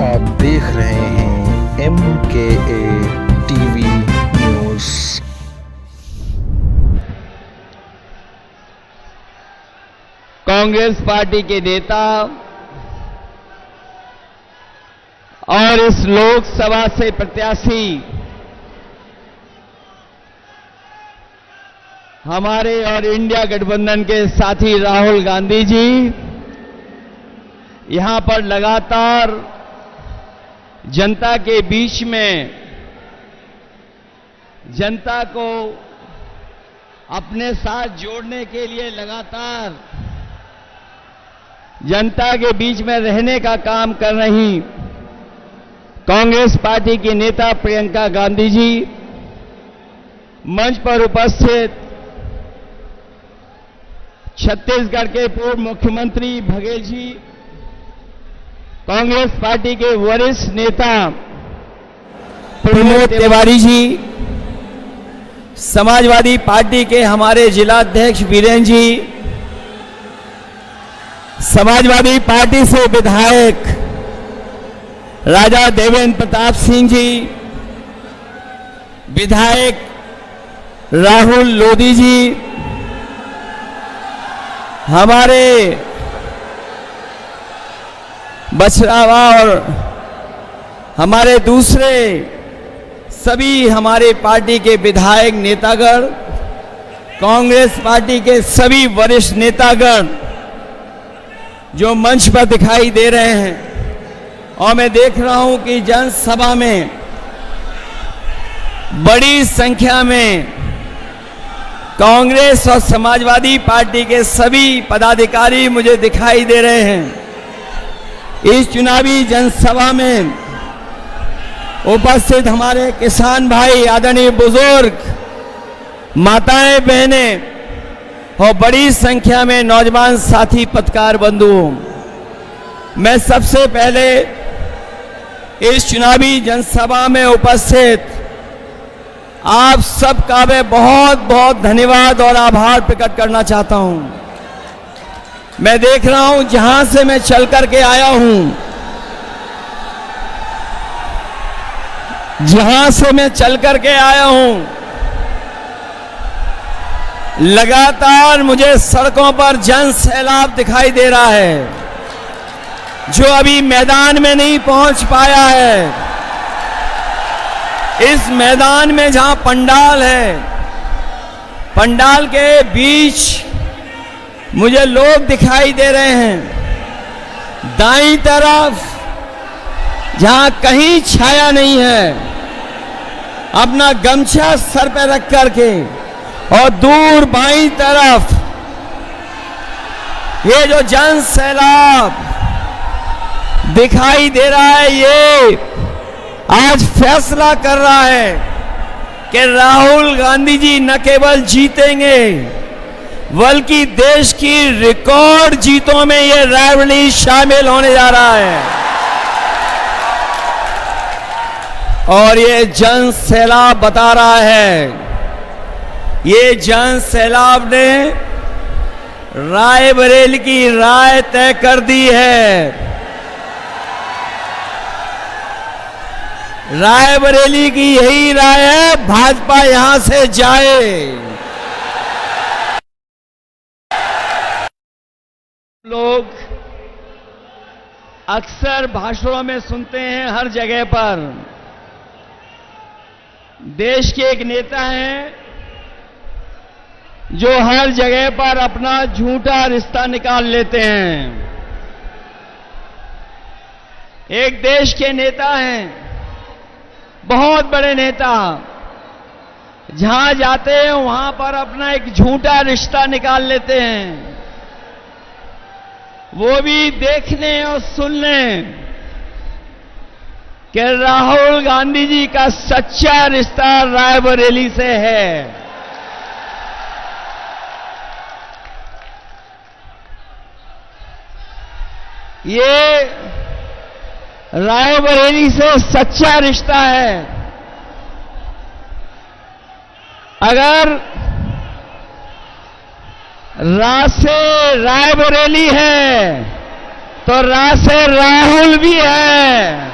आप देख रहे हैं MKA TV news. Congress party के नेता और इस लोकसभा से प्रत्याशी हमारे और इंडिया गठबंधन के साथी राहुल गांधी जी यहां पर लगातार जनता के बीच में जनता को अपने साथ जोड़ने के लिए लगातार जनता के बीच में रहने का काम कर रही कांग्रेस पार्टी की नेता प्रियंका गांधी जी, मंच पर उपस्थित छत्तीसगढ़ के पूर्व मुख्यमंत्री बघेल जी, कांग्रेस पार्टी के वरिष्ठ नेता प्रमोद तिवारी जी, समाजवादी पार्टी के हमारे जिलाध्यक्ष वीरेंद्र जी, समाजवादी पार्टी से विधायक राजा देवेंद्र प्रताप सिंह जी, विधायक राहुल लोधी जी, हमारे बछरावा और हमारे दूसरे सभी हमारे पार्टी के विधायक नेतागण, कांग्रेस पार्टी के सभी वरिष्ठ नेतागण जो मंच पर दिखाई दे रहे हैं, और मैं देख रहा हूं कि जनसभा में बड़ी संख्या में कांग्रेस और समाजवादी पार्टी के सभी पदाधिकारी मुझे दिखाई दे रहे हैं। इस चुनावी जनसभा में उपस्थित हमारे किसान भाई, आदरणीय बुजुर्ग, माताएं, बहनें और बड़ी संख्या में नौजवान साथी पत्रकार बंधु, मैं सबसे पहले इस चुनावी जनसभा में उपस्थित आप सबका मैं बहुत बहुत धन्यवाद और आभार प्रकट करना चाहता हूं। मैं देख रहा हूं जहां से मैं चल करके आया हूं, जहां से मैं चल करके आया हूं, लगातार मुझे सड़कों पर जन सैलाब दिखाई दे रहा है, जो अभी मैदान में नहीं पहुंच पाया है। इस मैदान में जहां पंडाल है, पंडाल के बीच मुझे लोग दिखाई दे रहे हैं। दाईं तरफ जहां कहीं छाया नहीं है, अपना गमछा सर पे रख करके, और दूर बाईं तरफ ये जो जन सैलाब दिखाई दे रहा है, ये आज फैसला कर रहा है कि राहुल गांधी जी न केवल जीतेंगे बल्कि देश की रिकॉर्ड जीतों में ये रायबरेली शामिल होने जा रहा है। और ये जन सैलाब बता रहा है, ये जन सैलाब ने रायबरेली की राय तय कर दी है। रायबरेली की यही राय है, भाजपा यहां से जाए। लोग अक्सर भाषणों में सुनते हैं हर जगह पर, देश के एक नेता हैं जो हर जगह पर अपना झूठा रिश्ता निकाल लेते हैं। एक देश के नेता हैं, बहुत बड़े नेता, जहां जाते हैं वहां पर अपना एक झूठा रिश्ता निकाल लेते हैं, वो भी देखने और सुनने कि राहुल गांधी जी का सच्चा रिश्ता रायबरेली से है। ये रायबरेली से सच्चा रिश्ता है। अगर रा से रायबरेली है तो रा से राहुल भी है।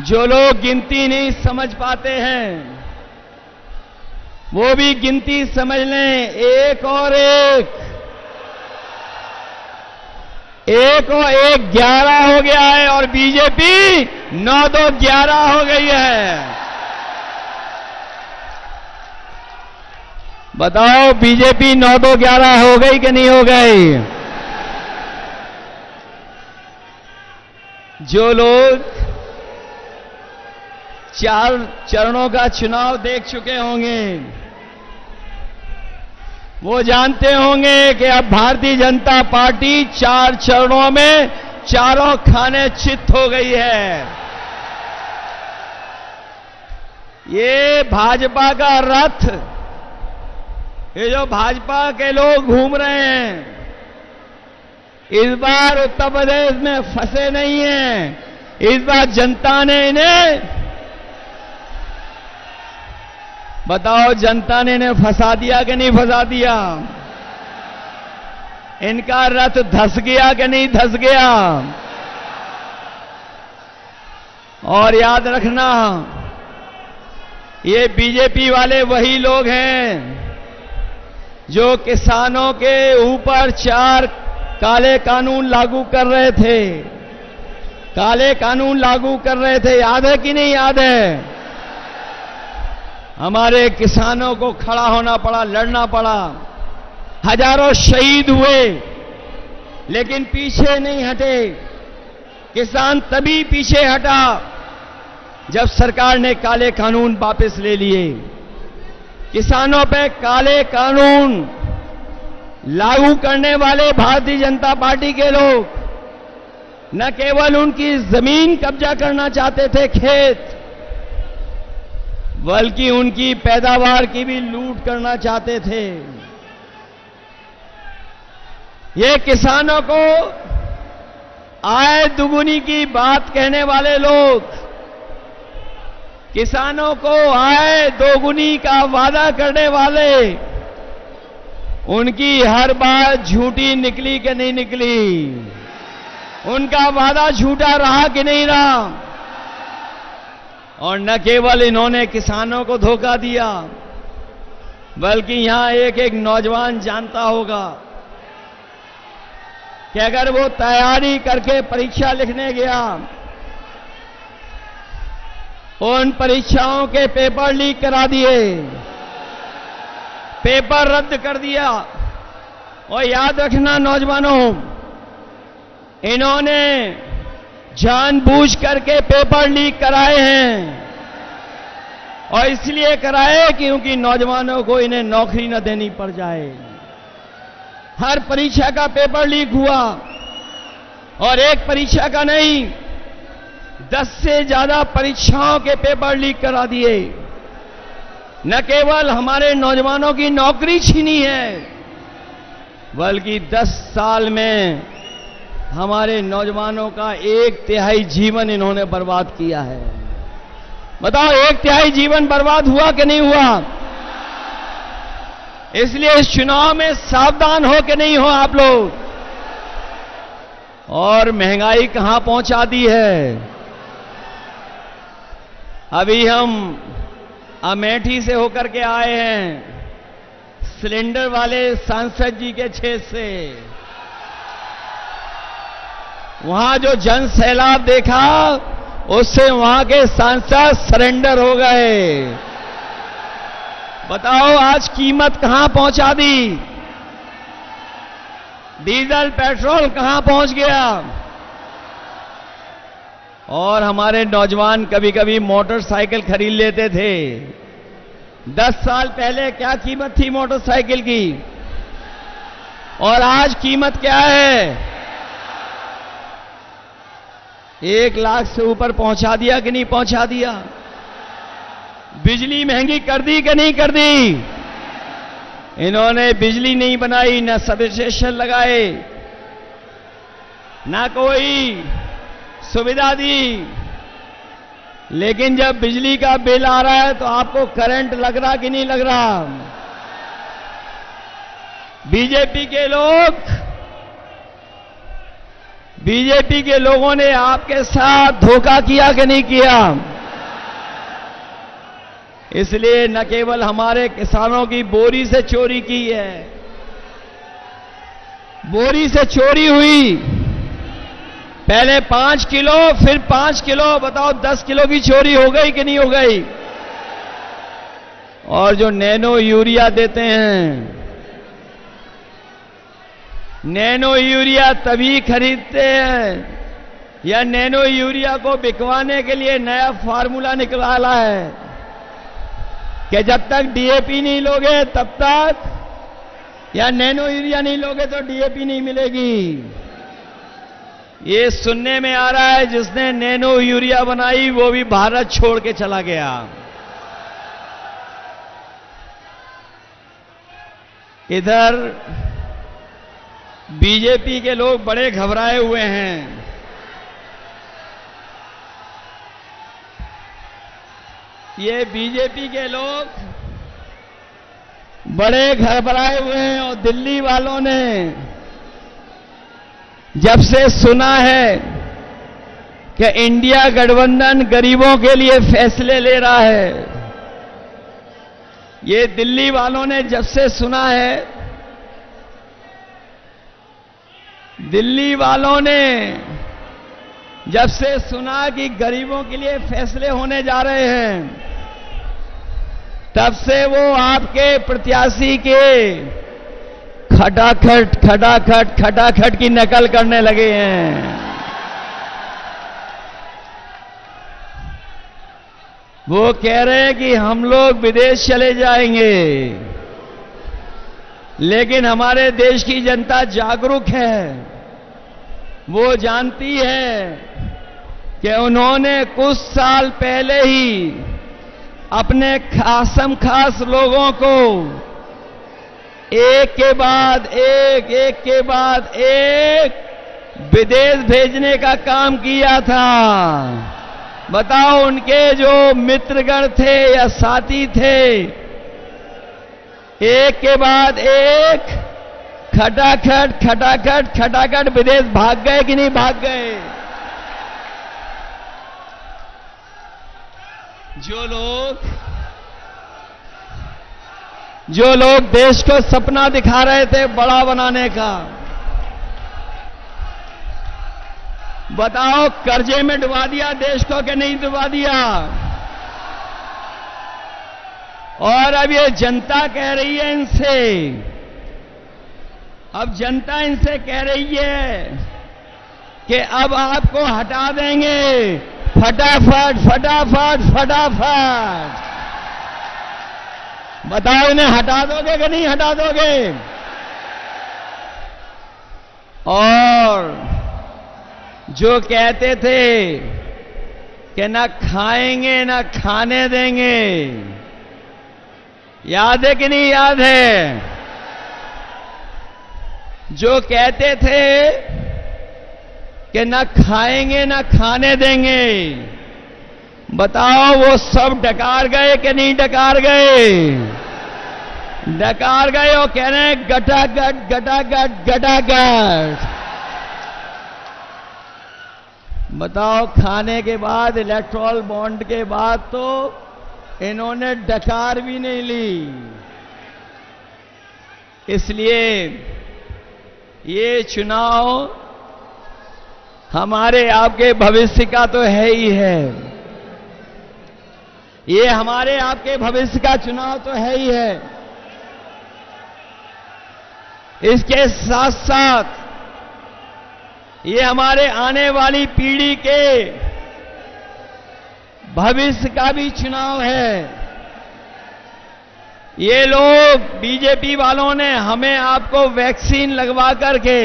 जो लोग गिनती नहीं समझ पाते हैं वो भी गिनती समझ लें, एक और एक 11 हो गया है और बीजेपी 9-2-11 हो गई है। बताओ बीजेपी 9-2-11 हो गई कि नहीं हो गई? जो लोग 4 चरणों का चुनाव देख चुके होंगे वो जानते होंगे कि अब भारतीय जनता पार्टी 4 चरणों में चारों खाने चित हो गई है। ये भाजपा का रथ, ये जो भाजपा के लोग घूम रहे हैं, इस बार उत्तर प्रदेश में फंसे नहीं हैं। इस बार जनता ने इन्हें, बताओ जनता ने इन्हें फंसा दिया कि नहीं फंसा दिया? इनका रथ धस गया कि नहीं धस गया? और याद रखना, ये बीजेपी वाले वही लोग हैं जो किसानों के ऊपर 4 काले कानून लागू कर रहे थे। काले कानून लागू कर रहे थे, याद है कि नहीं याद है? हमारे किसानों को खड़ा होना पड़ा, लड़ना पड़ा, हजारों शहीद हुए, लेकिन पीछे नहीं हटे। किसान तभी पीछे हटा जब सरकार ने काले कानून वापस ले लिए। किसानों पे काले कानून लागू करने वाले भारतीय जनता पार्टी के लोग न केवल उनकी जमीन कब्जा करना चाहते थे, खेत, बल्कि उनकी पैदावार की भी लूट करना चाहते थे। ये किसानों को आय दुगुनी की बात कहने वाले लोग, किसानों को आय दोगुनी का वादा करने वाले, उनकी हर बात झूठी निकली कि नहीं निकली? उनका वादा झूठा रहा कि नहीं रहा? और न केवल इन्होंने किसानों को धोखा दिया, बल्कि यहां एक नौजवान जानता होगा कि अगर वो तैयारी करके परीक्षा लिखने गया, उन परीक्षाओं के पेपर लीक करा दिए, पेपर रद्द कर दिया। और याद रखना नौजवानों, इन्होंने जानबूझ करके पेपर लीक कराए हैं, और इसलिए कराए क्योंकि नौजवानों को इन्हें नौकरी न देनी पड़ जाए। हर परीक्षा का पेपर लीक हुआ, और एक परीक्षा का नहीं, 10 से ज्यादा परीक्षाओं के पेपर लीक करा दिए। न केवल हमारे नौजवानों की नौकरी छीनी है, बल्कि 10 साल में हमारे नौजवानों का 1/3 जीवन इन्होंने बर्बाद किया है। बताओ 1/3 जीवन बर्बाद हुआ कि नहीं हुआ? इसलिए इस चुनाव में सावधान हो कि नहीं हो आप लोग? और महंगाई कहां पहुंचा दी है? अभी हम अमेठी से होकर के आए हैं, सिलेंडर वाले सांसद जी के क्षेत्र से। वहां जो जन सैलाब देखा, उससे वहां के सांसद सरेंडर हो गए। बताओ आज कीमत कहां पहुंचा दी? डीजल पेट्रोल कहां पहुंच गया? और हमारे नौजवान कभी कभी मोटरसाइकिल खरीद लेते थे। 10 साल पहले क्या कीमत थी मोटरसाइकिल की, और आज कीमत क्या है? 1 लाख से ऊपर पहुंचा दिया कि नहीं पहुंचा दिया? बिजली महंगी कर दी कि नहीं कर दी? इन्होंने बिजली नहीं बनाई, न सब स्टेशन लगाए, ना कोई सुविधा दी। लेकिन जब बिजली का बिल आ रहा है तो आपको करंट लग रहा कि नहीं लग रहा? बीजेपी के लोगों ने आपके साथ धोखा किया कि नहीं किया? इसलिए न केवल हमारे किसानों की बोरी से चोरी की है, बोरी से चोरी हुई, पहले 5 किलो फिर 5 किलो, बताओ 10 किलो की चोरी हो गई कि नहीं हो गई? और जो नैनो यूरिया देते हैं, नैनो यूरिया तभी खरीदते हैं या नैनो यूरिया को बिकवाने के लिए नया फार्मूला निकाला है कि जब तक डीएपी नहीं लोगे तब तक, या नैनो यूरिया नहीं लोगे तो डीएपी नहीं मिलेगी। ये सुनने में आ रहा है जिसने नैनो यूरिया बनाई वो भी भारत छोड़ के चला गया। इधर बीजेपी के लोग बड़े घबराए हुए हैं। ये बीजेपी के लोग बड़े घबराए हुए हैं और दिल्ली वालों ने जब से सुना है कि इंडिया गठबंधन गरीबों के लिए फैसले ले रहा है, ये दिल्ली वालों ने जब से सुना है, दिल्ली वालों ने जब से सुना कि गरीबों के लिए फैसले होने जा रहे हैं, तब से वो आपके प्रत्याशी के खटाखट खटाखट खटाखट की नकल करने लगे हैं। वो कह रहे हैं कि हम लोग विदेश चले जाएंगे, लेकिन हमारे देश की जनता जागरूक है। वो जानती है कि उन्होंने कुछ साल पहले ही अपने खासम खास लोगों को एक के बाद एक विदेश भेजने का काम किया था। बताओ, उनके जो मित्रगण थे या साथी थे, एक के बाद एक खटाखट खटाखट खटाखट विदेश भाग गए कि नहीं भाग गए? जो लोग देश को सपना दिखा रहे थे बड़ा बनाने का, बताओ कर्जे में डुबा दिया देश को कि नहीं डुबा दिया? और अब ये जनता कह रही है इनसे, अब जनता इनसे कह रही है कि अब आपको हटा देंगे, फटाफट फटाफट फटाफट। बताओ इन्हें हटा दोगे कि नहीं हटा दोगे? और जो कहते थे कि ना खाएंगे ना खाने देंगे, याद है कि नहीं याद है? जो कहते थे कि ना खाएंगे ना खाने देंगे, बताओ वो सब डकार गए कि नहीं डकार गए? डकार गए और कह रहे हैं गटागट गटागट गटागट। बताओ, खाने के बाद, इलेक्ट्रॉल बॉन्ड के बाद तो इन्होंने डकार भी नहीं ली। इसलिए ये चुनाव हमारे आपके भविष्य का तो है ही है। ये हमारे आपके भविष्य का चुनाव तो है ही है। इसके साथ साथ ये हमारे आने वाली पीढ़ी के भविष्य का भी चुनाव है। ये लोग बीजेपी वालों ने हमें आपको वैक्सीन लगवा करके,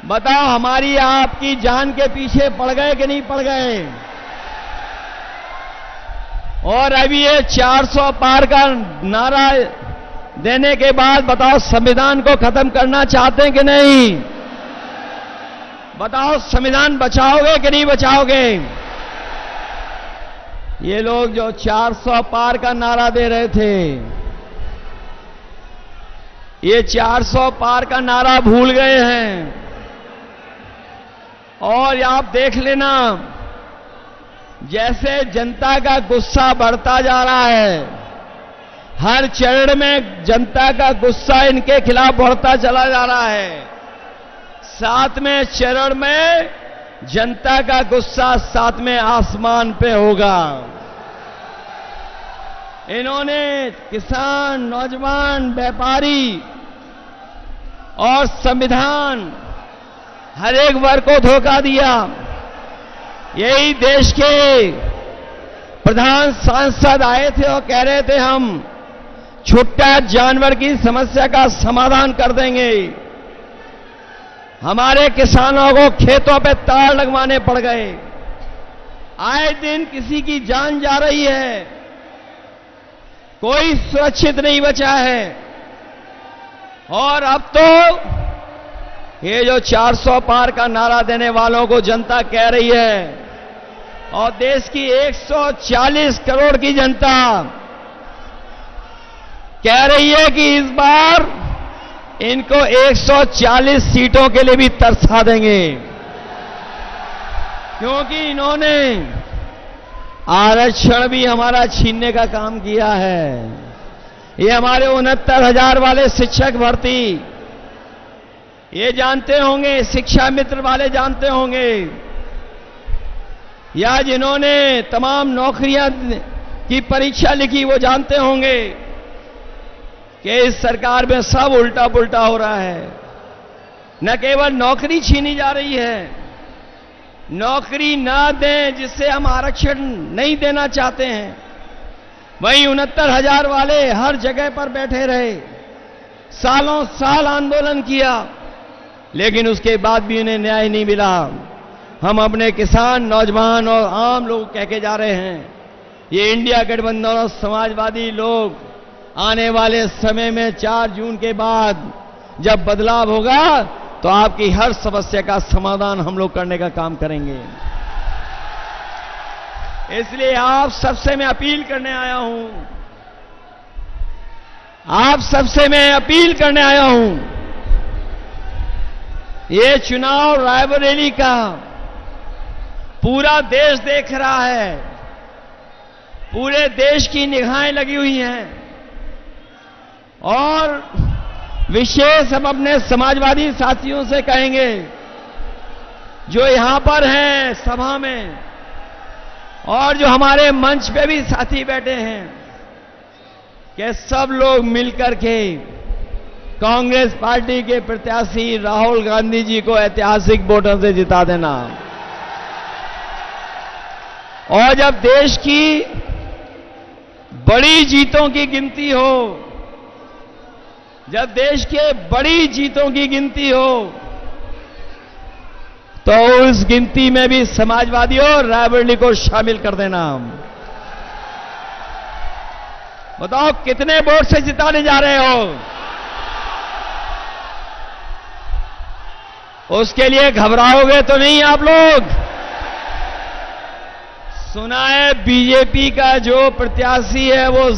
बताओ हमारी आपकी जान के पीछे पड़ गए कि नहीं पड़ गए? और अभी ये 400 पार का नारा देने के बाद बताओ संविधान को खत्म करना चाहते हैं कि नहीं? बताओ संविधान बचाओगे कि नहीं बचाओगे? ये लोग जो 400 पार का नारा दे रहे थे, ये 400 पार का नारा भूल गए हैं। और आप देख लेना, जैसे जनता का गुस्सा बढ़ता जा रहा है, हर चरण में जनता का गुस्सा इनके खिलाफ बढ़ता चला जा रहा है। 7वें चरण में जनता का गुस्सा 7वें आसमान पे होगा। इन्होंने किसान, नौजवान, व्यापारी और संविधान हर एक वर्ग को धोखा दिया। यही देश के प्रधान सांसद आए थे और कह रहे थे हम छुट्टा जानवर की समस्या का समाधान कर देंगे। हमारे किसानों को खेतों पे तार लगवाने पड़ गए। आए दिन किसी की जान जा रही है, कोई सुरक्षित नहीं बचा है। और अब तो ये जो 400 पार का नारा देने वालों को जनता कह रही है, और देश की 140 करोड़ की जनता कह रही है कि इस बार इनको 140 सीटों के लिए भी तरसा देंगे, क्योंकि इन्होंने आरक्षण भी हमारा छीनने का काम किया है। ये हमारे 69,000 वाले शिक्षक भर्ती, ये जानते होंगे, शिक्षा मित्र वाले जानते होंगे, या जिन्होंने तमाम नौकरियां की परीक्षा लिखी वो जानते होंगे कि इस सरकार में सब उल्टा पुल्टा हो रहा है। न केवल नौकरी छीनी जा रही है, नौकरी ना दें जिससे हम आरक्षण नहीं देना चाहते हैं, वहीं 69,000 वाले हर जगह पर बैठे रहे, सालों साल आंदोलन किया, लेकिन उसके बाद भी उन्हें न्याय नहीं मिला। हम अपने किसान, नौजवान और आम लोग कह के जा रहे हैं, ये इंडिया गठबंधन और समाजवादी लोग आने वाले समय में 4 जून के बाद जब बदलाव होगा तो आपकी हर समस्या का समाधान हम लोग करने का काम करेंगे। इसलिए आप सबसे मैं अपील करने आया हूं, आप सबसे मैं अपील करने आया हूं, ये चुनाव रायबरेली का पूरा देश देख रहा है, पूरे देश की निगाहें लगी हुई हैं, और विशेष हम अपने समाजवादी साथियों से कहेंगे जो यहां पर हैं सभा में, और जो हमारे मंच पे भी साथी बैठे हैं, कि सब लोग मिलकर के कांग्रेस पार्टी के प्रत्याशी राहुल गांधी जी को ऐतिहासिक वोटों से जिता देना। और जब देश की बड़ी जीतों की गिनती हो, जब देश के बड़ी जीतों की गिनती हो, तो उस गिनती में भी समाजवादियों और रायबरेली को शामिल कर देना। बताओ कितने वोट से जिताने जा रहे हो? उसके लिए घबराओगे तो नहीं आप लोग? सुना है बीजेपी का जो प्रत्याशी है वो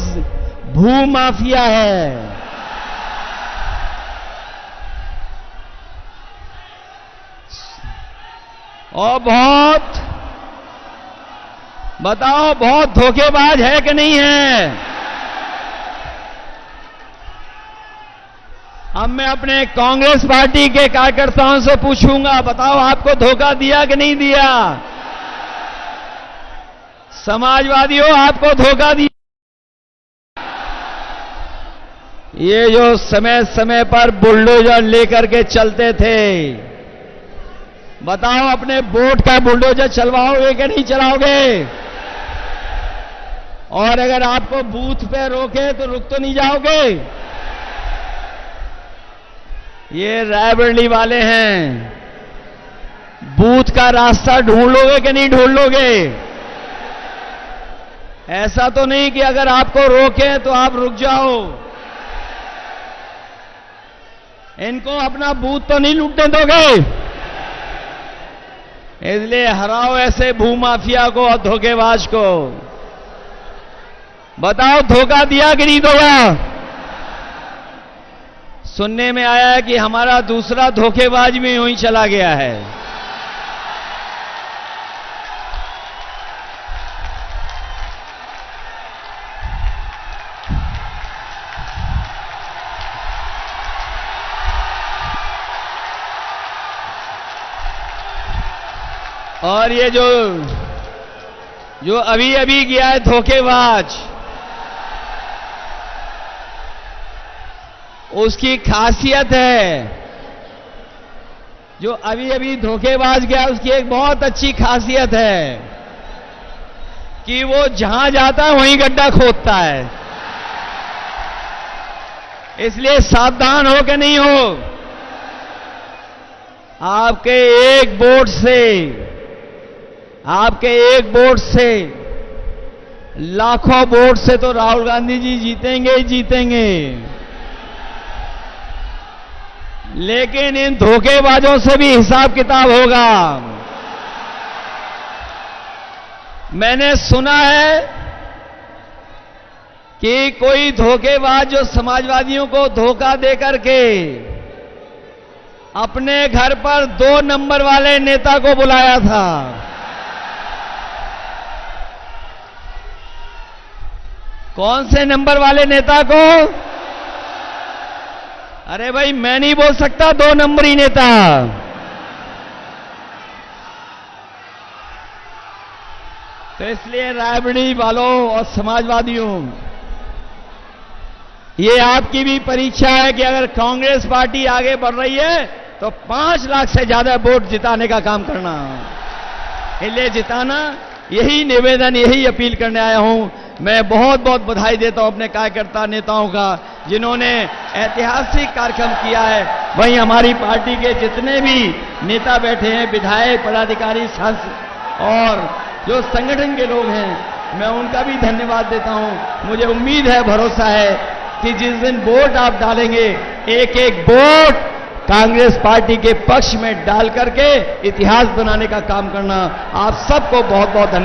भू माफिया है। और बताओ बहुत धोखेबाज है कि नहीं है? अब मैं अपने कांग्रेस पार्टी के कार्यकर्ताओं से पूछूंगा, बताओ आपको धोखा दिया कि नहीं दिया? समाजवादियों आपको धोखा दिया? ये जो समय समय पर बुलडोजर लेकर के चलते थे, बताओ अपने वोट का बुलडोजर चलवाओगे कि नहीं चलाओगे? और अगर आपको बूथ पे रोके तो रुक तो नहीं जाओगे? ये रायबरेली वाले हैं, बूथ का रास्ता ढूंढ लोगे कि नहीं ढूंढ लोगे? ऐसा तो नहीं कि अगर आपको रोके तो आप रुक जाओ। इनको अपना बूथ तो नहीं लूटने दोगे? इसलिए हराओ ऐसे भूमाफिया को और धोखेबाज को। बताओ धोखा दिया कि नहीं दिया? सुनने में आया है कि हमारा दूसरा धोखेबाज भी यूं ही चला गया है। और ये जो अभी अभी गया है धोखेबाज, उसकी खासियत है, जो अभी अभी धोखेबाज गया उसकी एक बहुत अच्छी खासियत है कि वो जहां जाता है वहीं गड्ढा खोदता है। इसलिए सावधान हो के नहीं हो, आपके एक वोट से लाखों वोट से तो राहुल गांधी जी जीतेंगे ही जीतेंगे, लेकिन इन धोखेबाजों से भी हिसाब किताब होगा। मैंने सुना है कि कोई धोखेबाज जो समाजवादियों को धोखा दे करके अपने घर पर 2 नंबर वाले नेता को बुलाया था। कौन से नंबर वाले नेता को? अरे भाई, मैं नहीं बोल सकता 2 नंबरी नेता। तो इसलिए रायबरेली वालों और समाजवादियों, ये आपकी भी परीक्षा है कि अगर कांग्रेस पार्टी आगे बढ़ रही है तो 5 लाख से ज्यादा वोट जिताने का काम करना, इसलिए जिताना, यही निवेदन, यही अपील करने आया हूं। मैं बहुत बहुत बधाई देता हूं अपने कार्यकर्ता नेताओं का, जिन्होंने ऐतिहासिक कार्यक्रम किया है। वहीं हमारी पार्टी के जितने भी नेता बैठे हैं, विधायक, पदाधिकारी, सांसद और जो संगठन के लोग हैं, मैं उनका भी धन्यवाद देता हूं। मुझे उम्मीद है, भरोसा है कि जिस दिन वोट आप डालेंगे, एक एक वोट कांग्रेस पार्टी के पक्ष में डाल करके इतिहास बनाने का काम करना। आप सबको बहुत बहुत धन्यवाद।